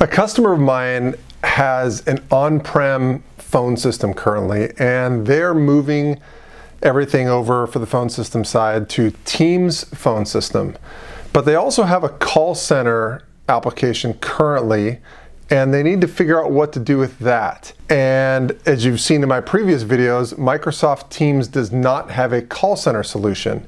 A customer of mine has an on-prem phone system currently, and they're moving everything over for the phone system side to Teams phone system. But they also have a call center application currently, and they need to figure out what to do with that. And as you've seen in my previous videos, Microsoft Teams does not have a call center solution.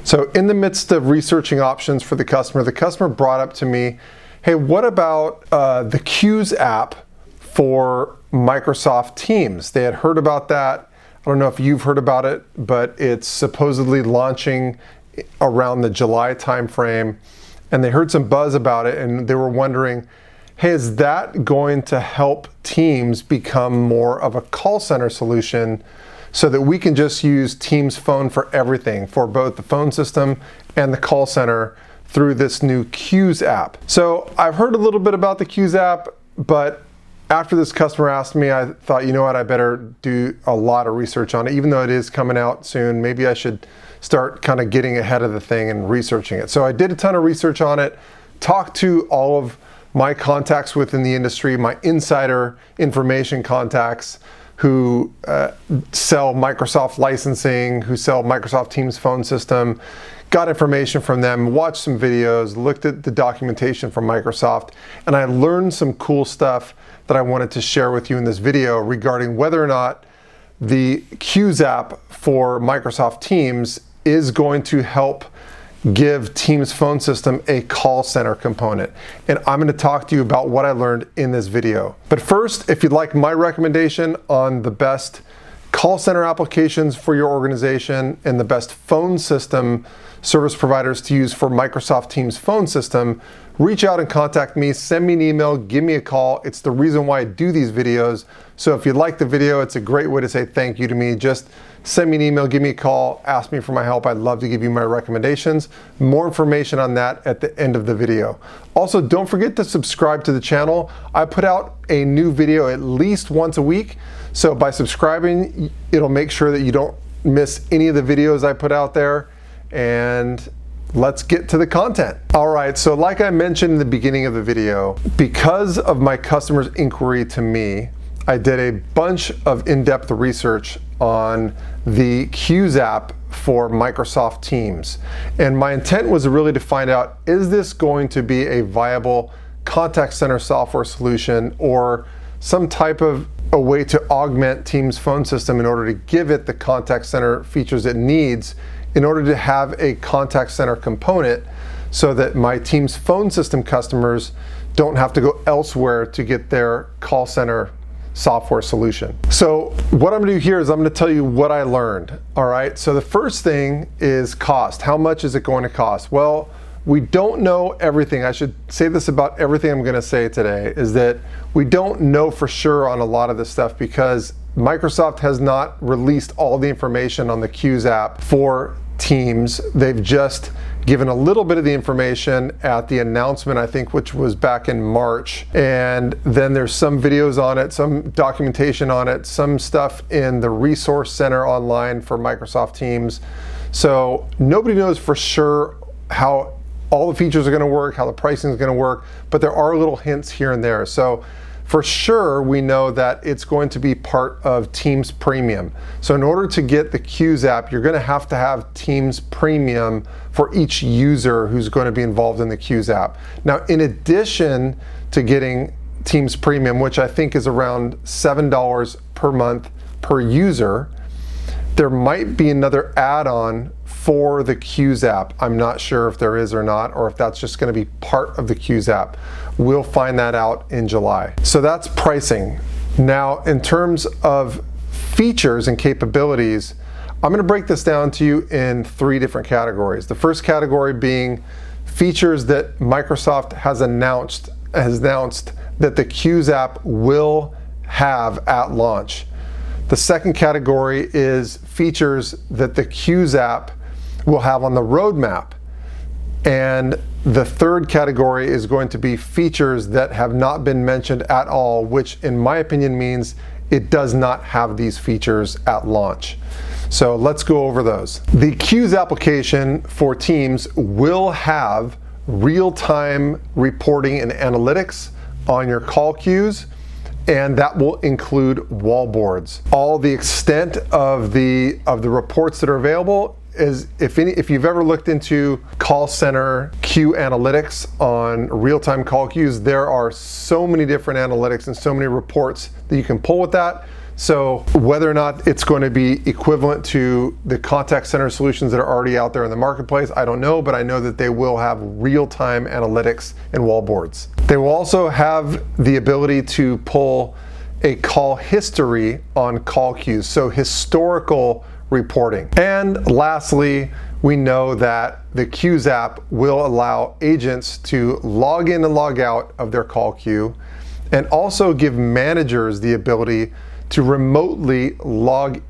So in the midst of researching options for the customer brought up to me, hey, what about the Queues app for Microsoft Teams? They had heard about that. I don't know if you've heard about it, but it's supposedly launching around the July timeframe. And they heard some buzz about it, and they were wondering, hey, is that going to help Teams become more of a call center solution so that we can just use Teams Phone for everything, for both the phone system and the call center through this new Queues app? So I've heard a little bit about the Queues app, but after this customer asked me, I thought, you know what, I better do a lot of research on it. Even though it is coming out soon, maybe I should start kind of getting ahead of the thing and researching it. So I did a ton of research on it, talked to all of my contacts within the industry, my insider information contacts who sell Microsoft licensing, who sell Microsoft Teams phone system, got information from them, watched some videos, looked at the documentation from Microsoft, and I learned some cool stuff that I wanted to share with you in this video regarding whether or not the Queues app for Microsoft Teams is going to help give Teams phone system a call center component. And I'm going to talk to you about what I learned in this video. But first, if you'd like my recommendation on the best call center applications for your organization and the best phone system service providers to use for Microsoft Teams phone system, reach out and contact me, send me an email, give me a call. It's the reason why I do these videos. So if you like the video, it's a great way to say thank you to me. Just send me an email, give me a call, ask me for my help. I'd love to give you my recommendations. More information on that at the end of the video. Also, don't forget to subscribe to the channel. I put out a new video at least once a week. So by subscribing, it'll make sure that you don't miss any of the videos I put out there. And let's get to the content. All right, so like I mentioned in the beginning of the video, because of my customer's inquiry to me, I did a bunch of in-depth research on the Queues app for Microsoft Teams. And my intent was really to find out, is this going to be a viable contact center software solution or some type of a way to augment Teams phone system in order to give it the contact center features it needs in order to have a contact center component so that my Teams phone system customers don't have to go elsewhere to get their call center software solution. So what I'm gonna do here is I'm gonna tell you what I learned, all right? So the first thing is cost. How much is it going to cost? Well, we don't know everything. I should say this about everything I'm gonna say today, is that we don't know for sure on a lot of this stuff because Microsoft has not released all the information on the Queues app for Teams. They've just given a little bit of the information at the announcement, I think, which was back in March. And then there's some videos on it, some documentation on it, some stuff in the resource center online for Microsoft Teams. So nobody knows for sure how all the features are going to work, how the pricing is going to work, but there are little hints here and there. So for sure, we know that it's going to be part of Teams Premium. So in order to get the Queues app, you're going to have Teams Premium for each user who's going to be involved in the Queues app. Now, in addition to getting Teams Premium, which I think is around $7 per month per user, there might be another add-on for the Queues app. I'm not sure if there is or not, or if that's just going to be part of the Queues app. We'll find that out in July. So that's pricing. Now, in terms of features and capabilities, I'm going to break this down to you in 3 different categories. The first category being features that Microsoft has announced that the Queues app will have at launch. The second category is features that the Queues app will have on the roadmap. And the third category is going to be features that have not been mentioned at all, which in my opinion means it does not have these features at launch. So let's go over those. The Queues application for Teams will have real-time reporting and analytics on your call queues, and that will include wallboards. All the extent of the reports that are available is, if you've ever looked into call center queue analytics on real-time call queues, there are so many different analytics and so many reports that you can pull with that. So whether or not it's going to be equivalent to the contact center solutions that are already out there in the marketplace, I don't know, but I know that they will have real-time analytics and wallboards. They will also have the ability to pull a call history on call queues, so historical reporting. And lastly, we know that the Queues app will allow agents to log in and log out of their call queue, and also give managers the ability to remotely log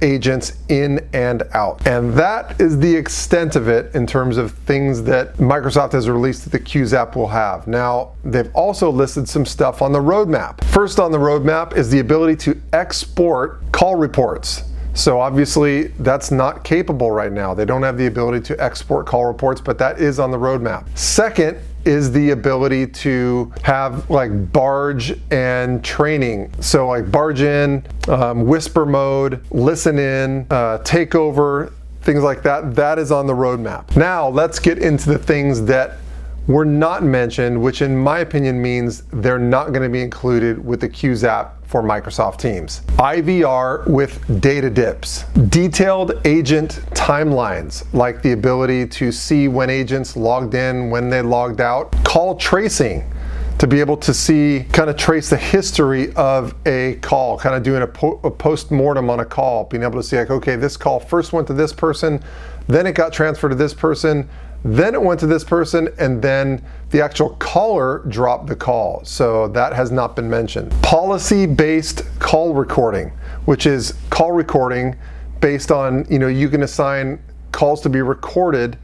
agents in and out. And that is the extent of it in terms of things that Microsoft has released that the Queues app will have. Now, they've also listed some stuff on the roadmap. First on the roadmap is the ability to export call reports. So obviously that's not capable right now. They don't have the ability to export call reports, but that is on the roadmap. Second is the ability to have like barge and training. So like barge in, whisper mode, listen in, take over, things like that. That is on the roadmap. Now let's get into the things that were not mentioned, which in my opinion means they're not going to be included with the Queues app for Microsoft Teams. IVR with data dips, detailed agent timelines, like the ability to see when agents logged in, when they logged out, call tracing, to be able to see, kind of trace the history of a call, kind of doing a post-mortem on a call, being able to see like, okay, this call first went to this person, then it got transferred to this person, then it went to this person, and then the actual caller dropped the call. So that has not been mentioned. Policy-based call recording, which is call recording based on, you can assign calls to be recorded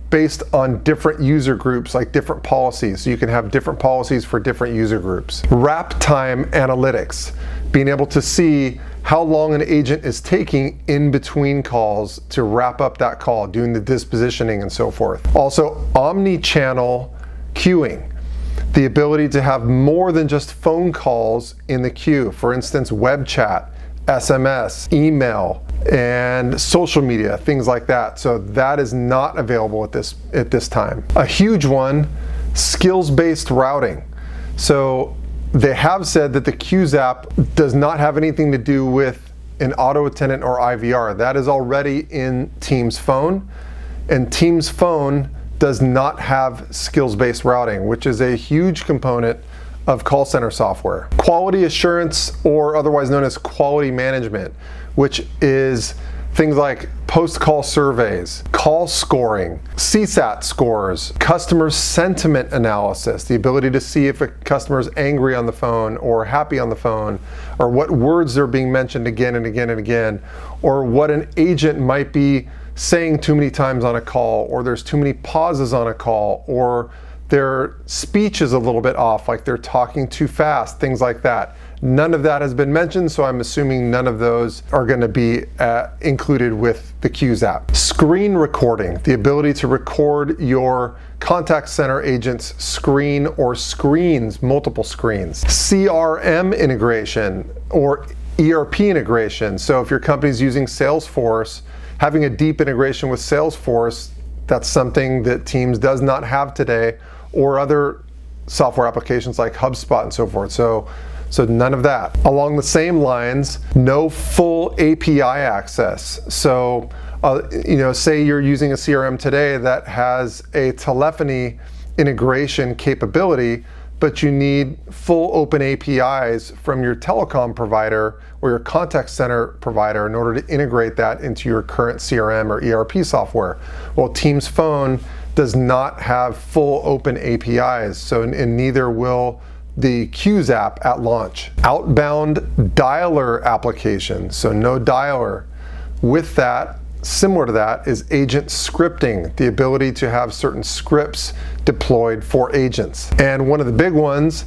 based on different user groups, like different policies. So you can have different policies for different user groups. Wrap time analytics, being able to see how long an agent is taking in between calls to wrap up that call, doing the dispositioning and so forth. Also, omni-channel queuing, the ability to have more than just phone calls in the queue. For instance, web chat, SMS, email, and social media, things like that. So that is not available at this time. A huge one, skills-based routing. So they have said that the Queues app does not have anything to do with an auto attendant or IVR. That is already in Teams Phone, and Teams Phone does not have skills-based routing, which is a huge component of call center software. Quality assurance, or otherwise known as quality management, which is things like post-call surveys, call scoring, CSAT scores, customer sentiment analysis, the ability to see if a customer is angry on the phone or happy on the phone, or what words are being mentioned again and again and again, or what an agent might be saying too many times on a call, or there's too many pauses on a call, or their speech is a little bit off, like they're talking too fast, things like that. None of that has been mentioned, so I'm assuming none of those are going to be included with the Queues app. Screen recording, the ability to record your contact center agent's screen or screens, multiple screens. CRM integration or ERP integration. So if your company's using Salesforce, having a deep integration with Salesforce, that's something that Teams does not have today, or other software applications like HubSpot and so forth. So none of that. Along the same lines, no full API access. So, say you're using a CRM today that has a telephony integration capability, but you need full open APIs from your telecom provider or your contact center provider in order to integrate that into your current CRM or ERP software. Well, Teams Phone does not have full open APIs, so and neither will the Queues app at launch. Outbound dialer application, so no dialer. With that, similar to that, is agent scripting, the ability to have certain scripts deployed for agents. And one of the big ones,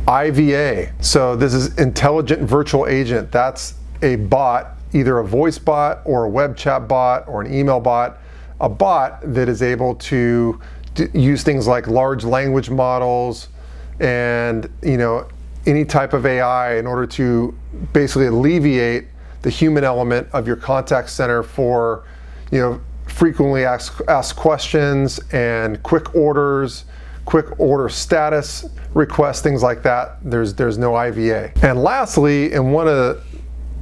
IVA. So this is intelligent virtual agent. That's a bot, either a voice bot or a web chat bot or an email bot, a bot that is able to use things like large language models and any type of AI in order to basically alleviate the human element of your contact center for frequently asked questions and quick orders, quick order status requests, things like that. There's no IVA. And lastly, and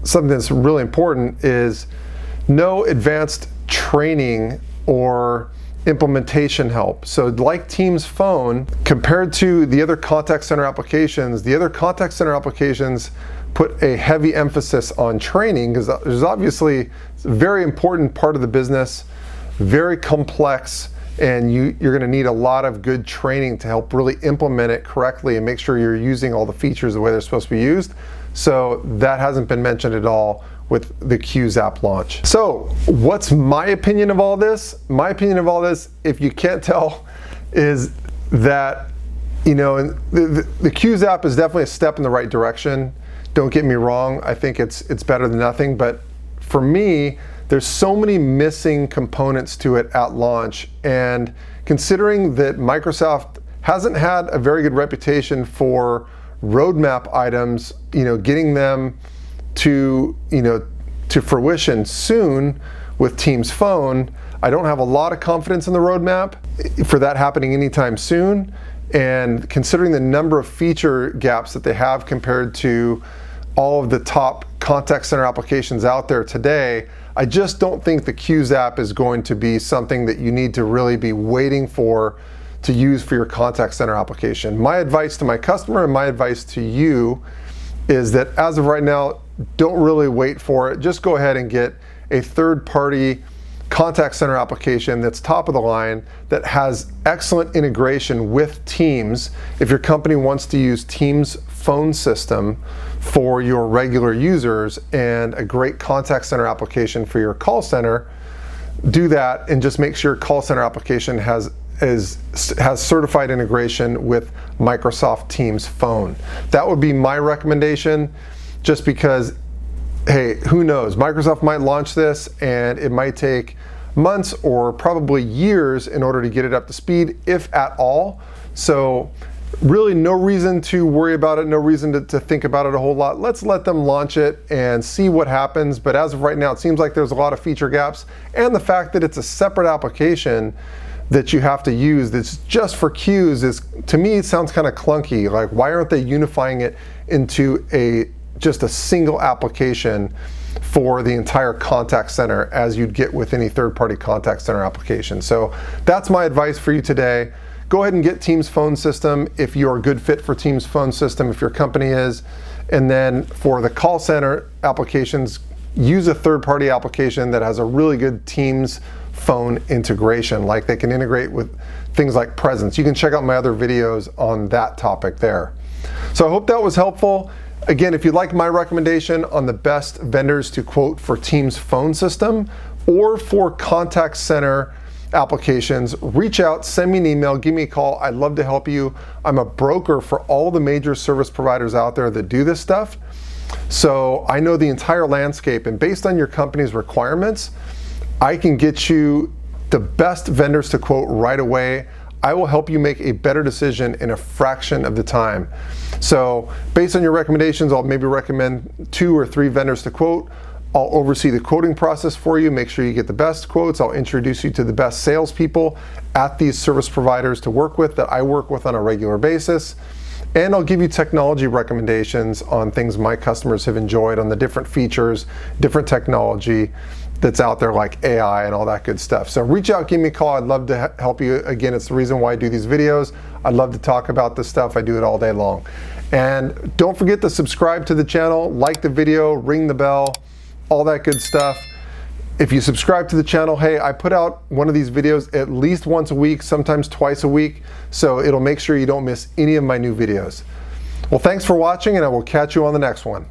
something that's really important is no advanced training or implementation help. So like Teams Phone, compared to the other contact center applications, put a heavy emphasis on training, because there's obviously a very important part of the business, very complex, and you're going to need a lot of good training to help really implement it correctly and make sure you're using all the features the way they're supposed to be used. So that hasn't been mentioned at all with the Q's app launch. So what's my opinion of all this? My opinion of all this, if you can't tell, is that the Q's app is definitely a step in the right direction. Don't get me wrong, I think it's better than nothing, but for me, there's so many missing components to it at launch, and considering that Microsoft hasn't had a very good reputation for roadmap items, getting them to fruition soon with Teams Phone, I don't have a lot of confidence in the roadmap for that happening anytime soon. And considering the number of feature gaps that they have compared to all of the top contact center applications out there today, I just don't think the Q's app is going to be something that you need to really be waiting for to use for your contact center application. My advice to my customer and my advice to you is that as of right now, don't really wait for it. Just go ahead and get a third-party contact center application that's top of the line, that has excellent integration with Teams. If your company wants to use Teams phone system for your regular users and a great contact center application for your call center, do that, and just make sure your call center application has certified integration with Microsoft Teams Phone. That would be my recommendation, just because, hey, who knows? Microsoft might launch this and it might take months or probably years in order to get it up to speed, if at all. So really no reason to worry about it, no reason to think about it a whole lot. Let's let them launch it and see what happens. But as of right now, it seems like there's a lot of feature gaps, and the fact that it's a separate application that you have to use that's just for queues is, to me, it sounds kind of clunky. Like, why aren't they unifying it into just a single application for the entire contact center, as you'd get with any third-party contact center application? So that's my advice for you today. Go ahead and get Teams Phone System if you're a good fit for Teams Phone System, if your company is. And then for the call center applications, use a third-party application that has a really good Teams Phone integration. Like, they can integrate with things like Presence. You can check out my other videos on that topic there. So I hope that was helpful. Again, if you'd like my recommendation on the best vendors to quote for Teams Phone System or for contact center applications, reach out, send me an email, give me a call. I'd love to help you. I'm a broker for all the major service providers out there that do this stuff. So I know the entire landscape, and based on your company's requirements, I can get you the best vendors to quote right away. I will help you make a better decision in a fraction of the time. So based on your recommendations, I'll maybe recommend 2 or 3 vendors to quote. I'll oversee the quoting process for you, make sure you get the best quotes. I'll introduce you to the best salespeople at these service providers to work with that I work with on a regular basis. And I'll give you technology recommendations on things my customers have enjoyed, on the different features, different technology that's out there, like AI and all that good stuff. So reach out, give me a call. I'd love to help you. Again, it's the reason why I do these videos. I'd love to talk about this stuff. I do it all day long. And don't forget to subscribe to the channel, like the video, ring the bell, all that good stuff. If you subscribe to the channel, hey, I put out one of these videos at least once a week, sometimes twice a week, so it'll make sure you don't miss any of my new videos. Well, thanks for watching, and I will catch you on the next one.